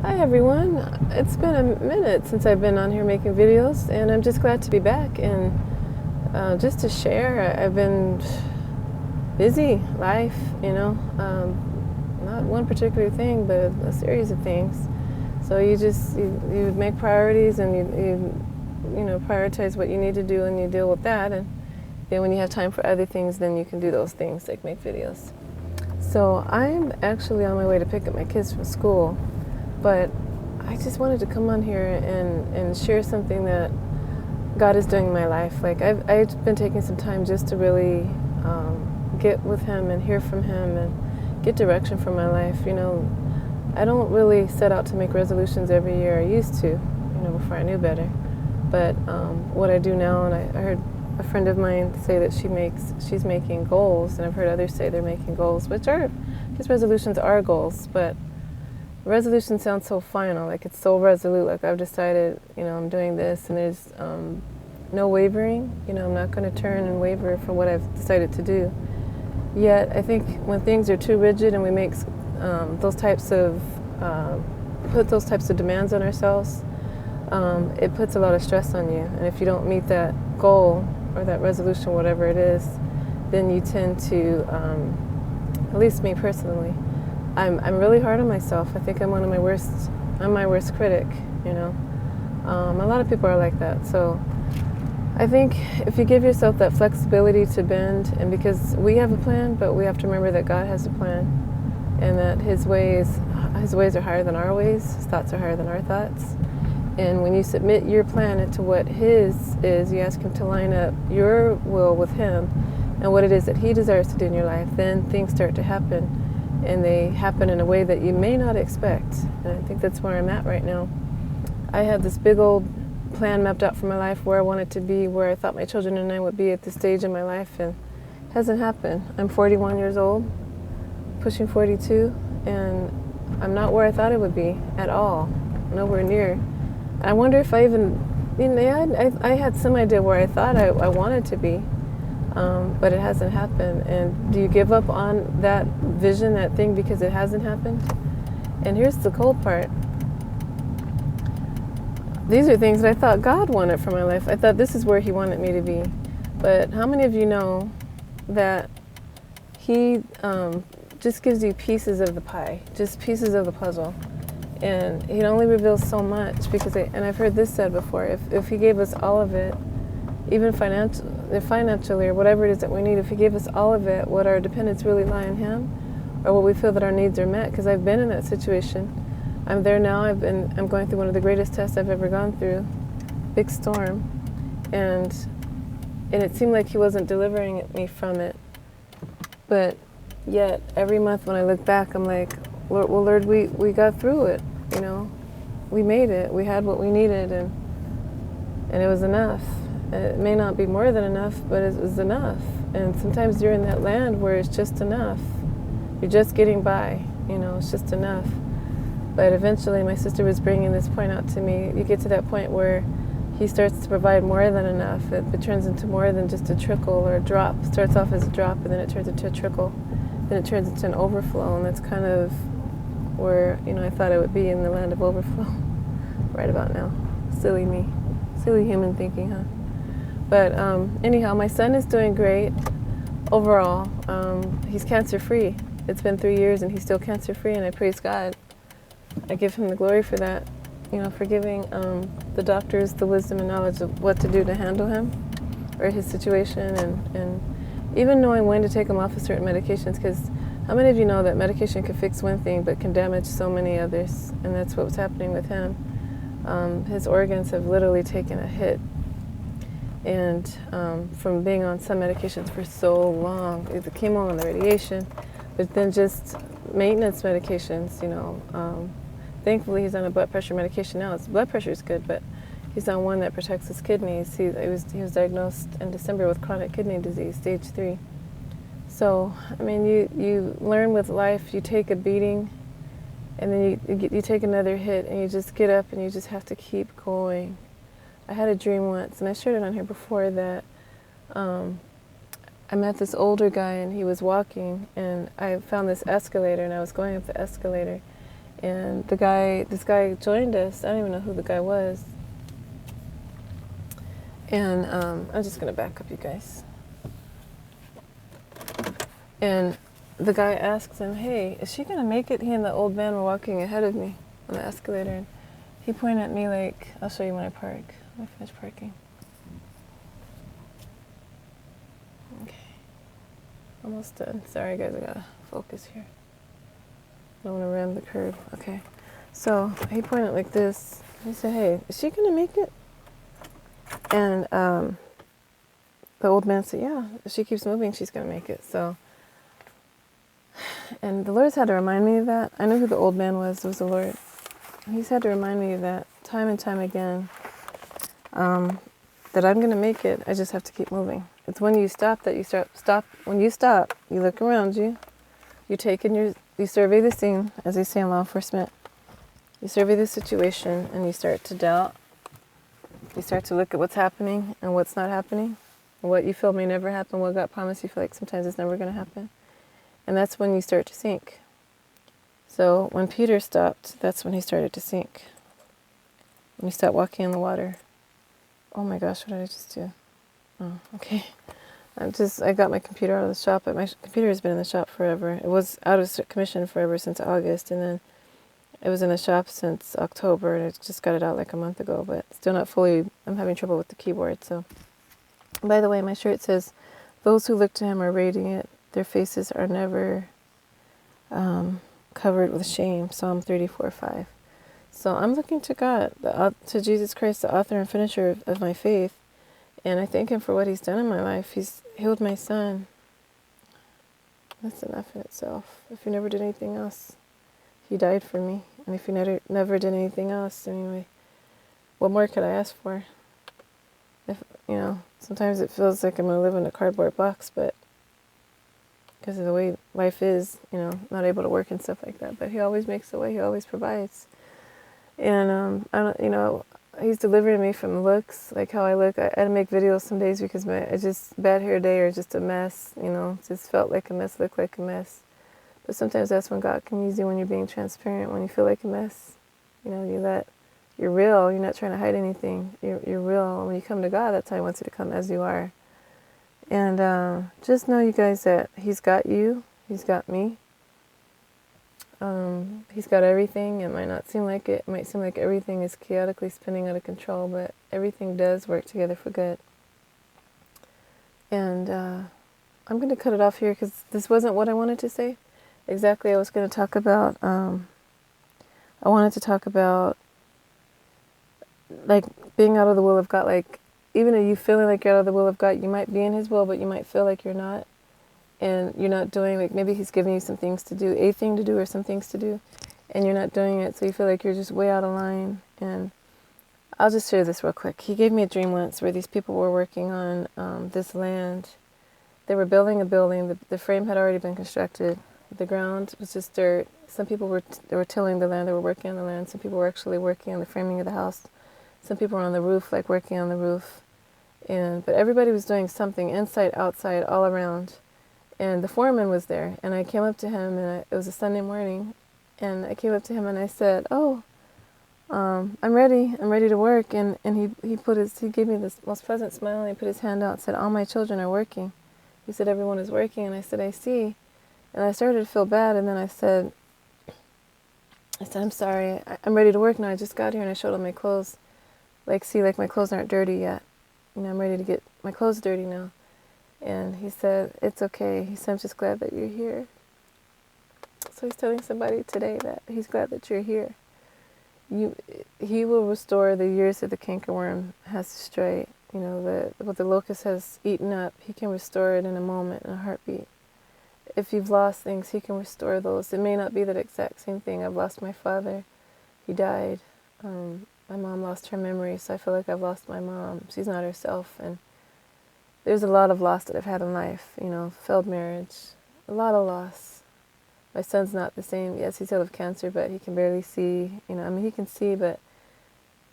Hi everyone. It's been a minute since I've been on here making videos, and I'm just glad to be back and just to share. I've been busy, life, not one particular thing, but a series of things. So you make priorities, and you prioritize what you need to do, and you deal with that, and then when you have time for other things, then you can do those things like make videos. So I'm actually on my way to pick up my kids from school. But I just wanted to come on here and share something that God is doing in my life. Like I've been taking some time just to really get with Him and hear from Him and get direction for my life. I don't really set out to make resolutions every year. I used to, before I knew better. But what I do now, and I heard a friend of mine say that she's making goals, and I've heard others say they're making goals, which are, these resolutions are goals, but resolution sounds so final, like it's so resolute, like I've decided, I'm doing this, and there's no wavering, I'm not going to turn and waver from what I've decided to do. Yet, I think when things are too rigid and we make put those types of demands on ourselves, it puts a lot of stress on you. And if you don't meet that goal or that resolution, whatever it is, then you tend to, at least me personally, I'm really hard on myself. I think I'm my worst critic, A lot of people are like that. So I think if you give yourself that flexibility to bend, and because we have a plan, but we have to remember that God has a plan, and that His ways are higher than our ways, His thoughts are higher than our thoughts. And when you submit your plan into what His is, you ask Him to line up your will with Him and what it is that He desires to do in your life, then things start to happen. And they happen in a way that you may not expect. And I think that's where I'm at right now. I had this big old plan mapped out for my life, where I wanted to be, where I thought my children and I would be at this stage in my life, and it hasn't happened. I'm 41 years old, pushing 42, and I'm not where I thought I would be at all, nowhere near. And I wonder if I even, I had some idea where I thought I wanted to be. But it hasn't happened. And do you give up on that vision, that thing, because it hasn't happened? And here's the cool part. These are things that I thought God wanted for my life. I thought this is where He wanted me to be. But how many of you know that He just gives you pieces of the pie, just pieces of the puzzle? And He only reveals so much, because, and I've heard this said before, if He gave us all of it, even financially or whatever it is that we need, if He gave us all of it, would our dependence really lie on Him, or will we feel that our needs are met? Because I've been in that situation. I'm there now. I'm going through one of the greatest tests I've ever gone through, big storm, and it seemed like He wasn't delivering me from it. But yet every month when I look back, I'm like, Lord, we got through it. We made it. We had what we needed, and it was enough. It may not be more than enough, but it was enough. And sometimes you're in that land where it's just enough. You're just getting by, it's just enough. But eventually, my sister was bringing this point out to me. You get to that point where He starts to provide more than enough. It turns into more than just a trickle or a drop. It starts off as a drop, and then it turns into a trickle. Then it turns into an overflow, and that's kind of where, I thought I would be, in the land of overflow right about now. Silly me. Silly human thinking, huh? But anyhow, my son is doing great overall. He's cancer-free. It's been 3 years and he's still cancer-free, and I praise God. I give Him the glory for that, for giving the doctors the wisdom and knowledge of what to do to handle him or his situation, and even knowing when to take him off of certain medications, because how many of you know that medication can fix one thing but can damage so many others? And that's what was happening with him. His organs have literally taken a hit. And from being on some medications for so long, the chemo and the radiation, but then just maintenance medications, Thankfully, he's on a blood pressure medication now. His blood pressure is good, but he's on one that protects his kidneys. He was diagnosed in December with chronic kidney disease, stage 3. So, you learn with life. You take a beating, and then you take another hit, and you just get up, and you just have to keep going. I had a dream once, and I shared it on here before, that I met this older guy, and he was walking, and I found this escalator, and I was going up the escalator, And this guy joined us. I don't even know who the guy was. And I'm just going to back up, you guys. And the guy asks him, hey, is she going to make it? He and the old man were walking ahead of me on the escalator. And he pointed at me like, I'll show you when I park. When I finish parking. Okay. Almost done. Sorry, guys, I got to focus here. I don't want to ram the curb. Okay. So he pointed like this. He said, hey, is she going to make it? And the old man said, yeah, if she keeps moving, she's going to make it. So, and the Lord's had to remind me of that. I knew who the old man was. It was the Lord. He's had to remind me of that time and time again, that I'm going to make it. I just have to keep moving. It's when you stop that you stop. When you stop, you look around you. You survey the scene, as they say in law enforcement. You survey the situation and you start to doubt. You start to look at what's happening and what's not happening. What you feel may never happen, what God promised you feel like sometimes it's never going to happen. And that's when you start to sink. So when Peter stopped, that's when he started to sink. When he stopped walking in the water. Oh my gosh, what did I just do? Oh, okay. I got my computer out of the shop, but my computer has been in the shop forever. It was out of commission forever since August, and then it was in the shop since October, and I just got it out like a month ago, but still not fully, I'm having trouble with the keyboard, so. By the way, my shirt says, those who look to him are radiant, their faces are never covered with shame, Psalm 34:5. So I'm looking to God, to Jesus Christ, the author and finisher of my faith, and I thank him for what he's done in my life. He's healed my son. That's enough in itself. If he never did anything else, he died for me. And if he never did anything else, anyway, what more could I ask for? If, sometimes it feels like I'm going to live in a cardboard box, but because of the way life is, not able to work and stuff like that. But he always makes a way. He always provides. And, he's delivering me from looks, like how I look. I make videos some days because bad hair day or just a mess, just felt like a mess, looked like a mess. But sometimes that's when God can use you, when you're being transparent, when you feel like a mess. You're real. You're not trying to hide anything. You're real. When you come to God, that's how he wants you to come, as you are. And just know, you guys, that he's got you. He's got me. He's got everything. It might not seem like it. It might seem like everything is chaotically spinning out of control, but everything does work together for good. And I'm going to cut it off here because this wasn't what I wanted to say. Exactly, I was going to talk about, I wanted to talk about, like, being out of the will of God. Like, even if you feeling like you're out of the will of God, you might be in his will, but you might feel like you're not. And you're not doing, like, maybe he's giving you some things to do, a thing to do or some things to do, and you're not doing it, so you feel like you're just way out of line. And I'll just share this real quick. He gave me a dream once where these people were working on this land. They were building a building. The frame had already been constructed. The ground was just dirt. Some people were tilling the land. They were working on the land. Some people were actually working on the framing of the house. Some people were on the roof, like working on the roof. But everybody was doing something, inside, outside, all around. And the foreman was there. And I came up to him, and it was a Sunday morning. And I came up to him and I said, "Oh, I'm ready. I'm ready to work." And he gave me this most pleasant smile, and he put his hand out and said, "All my children are working." He said, "Everyone is working." And I said, "I see." And I started to feel bad, and then I said, "I'm sorry, I'm ready to work now. I just got here," and I showed him my clothes. Like, see, like, my clothes aren't dirty yet. I'm ready to get my clothes dirty now. And he said, "It's okay." He said, "I'm just glad that you're here." So he's telling somebody today that he's glad that you're here. He will restore the years that the cankerworm has destroyed. What the locust has eaten up, he can restore it in a moment, in a heartbeat. If you've lost things, he can restore those. It may not be that exact same thing. I've lost my father. He died. My mom lost her memory, so I feel like I've lost my mom. She's not herself. And there's a lot of loss that I've had in life. Failed marriage. A lot of loss. My son's not the same. Yes, he's out of cancer, but he can barely see. He can see, but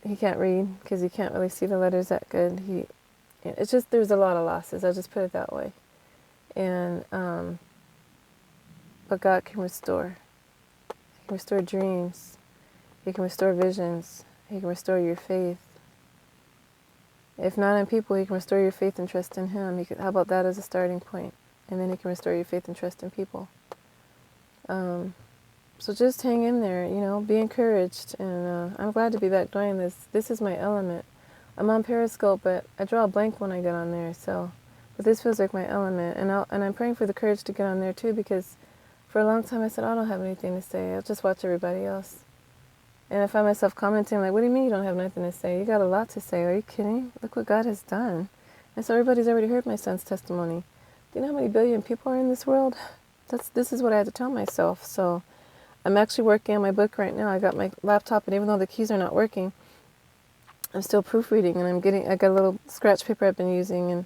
he can't read because he can't really see the letters that good. It's just, there's a lot of losses. I'll just put it that way. And but God can restore. restore dreams. He can restore visions. He can restore your faith. If not in people, He can restore your faith and trust in Him. How about that as a starting point? And then He can restore your faith and trust in people. So just hang in there, be encouraged. And I'm glad to be back doing this. This is my element. I'm on Periscope, but I draw a blank when I get on there. But this feels like my element. And I'm praying for the courage to get on there too, because for a long time I said, I don't have anything to say. I'll just watch everybody else. And I find myself commenting like, what do you mean you don't have nothing to say? You got a lot to say. Are you kidding? Look what God has done. And so everybody's already heard my son's testimony. Do you know how many billion people are in this world? This is what I had to tell myself. So I'm actually working on my book right now. I got my laptop, and even though the keys are not working, I'm still proofreading, and I got a little scratch paper I've been using, and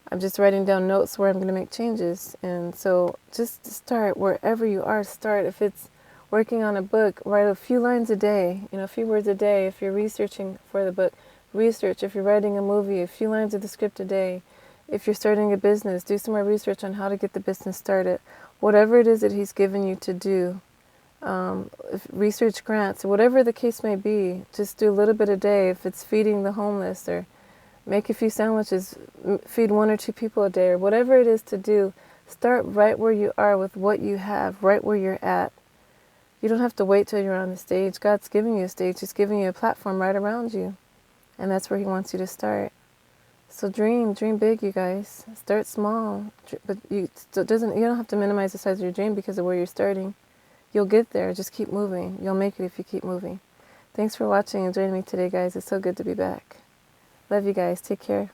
I'm just writing down notes where I'm going to make changes. And so just start wherever you are. Start. If it's working on a book, write a few lines a day, a few words a day. If you're researching for the book, research. If you're writing a movie, a few lines of the script a day. If you're starting a business, do some more research on how to get the business started. Whatever it is that He's given you to do, research grants, whatever the case may be, just do a little bit a day. If it's feeding the homeless, or make a few sandwiches, feed 1 or 2 people a day, or whatever it is to do, start right where you are with what you have, right where you're at. You don't have to wait till you're on the stage. God's giving you a stage. He's giving you a platform right around you. And that's where He wants you to start. So dream big, you guys. Start small. But you don't have to minimize the size of your dream because of where you're starting. You'll get there. Just keep moving. You'll make it if you keep moving. Thanks for watching and joining me today, guys. It's so good to be back. Love you guys. Take care.